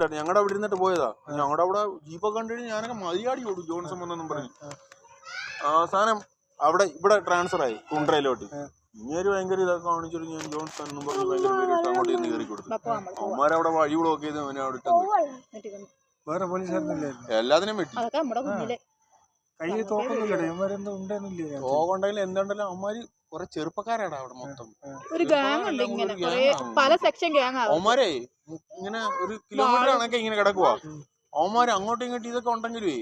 വരുന്നുണ്ടായിരുന്നു. ഞങ്ങളുടെ അവിടെ ഇരുന്നിട്ട് പോയതാ. ഞങ്ങളുടെ അവിടെ ജീപ്പൊക്കെ കണ്ടിട്ട് ഞാനൊക്കെ മതിയാടി ഓടും ജോൺസൺ വന്നെന്നും പറഞ്ഞു. അവസാനം ഇവിടെ ട്രാൻസ്ഫർ ആയി കുണ്ട്രയിലോട്ട്. ഇങ്ങനെ ഭയങ്കര ഇതൊക്കെ കാണിച്ചിട്ട് ഞാൻ ജോൺസൺ എന്നും പറഞ്ഞ് ഭയങ്കര പേരിട്ട് അങ്ങോട്ട് ചെന്ന് കയറി കൊടുത്തു. അവന്മാരവിടെ വഴി ബ്ലോക്ക് ചെയ്ത് അവനെ അവിടെ ഇട്ടു. വേറെ പോലീസുകാരനല്ലേ എല്ലാത്തിനും വെട്ടി. തോക്കുണ്ടെങ്കിലും എന്തുണ്ടെങ്കിലും അവന്മാര് കുറെ ചെറുപ്പക്കാരാണ് അവിടെ മൊത്തം. അവന്മാരെ ഇങ്ങനെ ഒരു കിലോമീറ്റർ കണക്കെ ഇങ്ങനെ കിടക്കുവാ. അവന്മാര് അങ്ങോട്ടും ഇങ്ങോട്ടും ഇതൊക്കെ ഉണ്ടെങ്കിലേ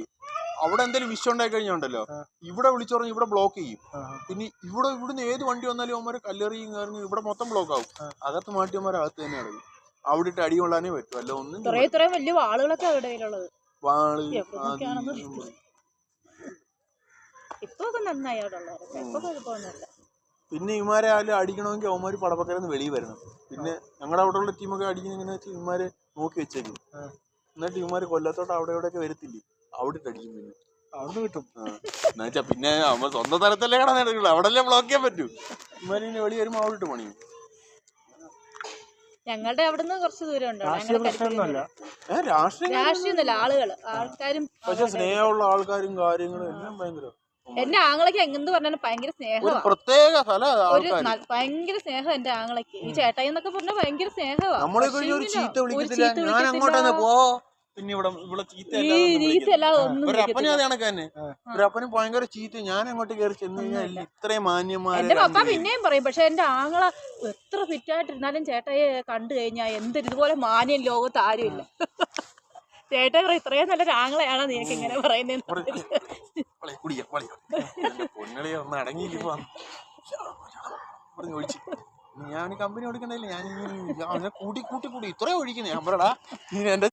അവിടെ എന്തെങ്കിലും വിഷയം ഉണ്ടായി കഴിഞ്ഞുണ്ടല്ലോ, ഇവിടെ വിളിച്ചു പറഞ്ഞ് ഇവിടെ ബ്ലോക്ക് ചെയ്യും. പിന്നെ ഇവിടുന്ന് ഏത് വണ്ടി വന്നാലും അവന്മാര് കല്ലെറിയും കയറി ഇവിടെ മൊത്തം ബ്ലോക്ക് ആവും. അകത്ത് മാറ്റിയവന്മാർ അകത്ത് തന്നെ കിടക്കും. അവിടെ ഇട്ട് അടി കൊള്ളാനേ പറ്റും. അല്ല ഒന്നും വലിയ വാളുകളൊക്കെ വാള് പിന്നെ ഇവന്മാരെ ആരും അടിക്കണമെങ്കിൽ അവന്മാര് പടപ്പക്കരന്ന് വെളിയിൽ വരണം. പിന്നെ ഞങ്ങളുടെ അവിടെ ഉള്ള ടീമൊക്കെ അടിക്കുന്ന എങ്ങനെ വെച്ചാൽ ഇവന്മാര് നോക്കി വെച്ചേക്കും. എന്നിട്ട് ഇവന്മാര് കൊല്ലത്തോട്ട് അവിടെ ഇവിടെയൊക്കെ വരത്തില്ലേ, അവിടെ ഇട്ട് അടിക്കും. പിന്നെ അവിടെ കിട്ടും എന്നുവെച്ചാ പിന്നെ അവൻ സ്വന്തം സ്ഥലത്തല്ലേ കിടന്നിട്ടുള്ളൂ, അവിടെ അല്ലേ ബ്ലോക്ക് ചെയ്യാൻ പറ്റൂ. ഇവന്മാര് ഇനി വെളി വരുമ്പോ അവിടെ ഇട്ട് പണിയും. ഞങ്ങളുടെ അവിടുന്ന് കുറച്ച് ദൂരം രാഷ്ട്രീയമൊന്നുമില്ല, ആൾക്കാരും. പക്ഷെ സ്നേഹമുള്ള ആൾക്കാരും കാര്യങ്ങളും എല്ലാം ഭയങ്കര. എന്റെ ആങ്ങളൊക്കെ എങ്ങനെന്ന് പറഞ്ഞാൽ ഭയങ്കര സ്നേഹമാണ്. പ്രത്യേക ഭയങ്കര സ്നേഹം എന്റെ ആങ്ങളൊക്കെ. ഈ ചേട്ടായി എന്നൊക്കെ പറഞ്ഞാൽ ഭയങ്കര സ്നേഹമാണ്. നമ്മളെ ഒരു ചീത്ത വിളിക്കത്തില്ല. ഞാൻ അങ്ങോട്ടൊന്ന് പോ. പിന്നെ ഇവിടെ ഒരപ്പനും ഭയങ്കര ചീത്ത. ഞാൻ അങ്ങോട്ട് കയറി ചെന്ന് കഴിഞ്ഞാൽ ഇത്രയും മാന്യന്മാര്. എന്റെ പപ്പ പിന്നെയും പറയും. പക്ഷെ എന്റെ ആങ്ങള എത്ര ഫിറ്റായിട്ടിരുന്നാലും ചേട്ടായി കണ്ടു കഴിഞ്ഞാൽ എന്തൊരു ഇതുപോലെ മാന്യം ലോകത്ത് ആരുമില്ല. ചേട്ടായി പറയും ഇത്രയും നല്ലൊരു ആങ്ങളെയാണോ നിനക്ക് ഇങ്ങനെ പറയുന്നത്. ഞാൻ കമ്പനി കൊടുക്കണ്ടല്ലേ, ഞാൻ കൂട്ടി ഇത്രയും ഒഴിക്കുന്നേ. ഞാൻ പറടാ എന്റെ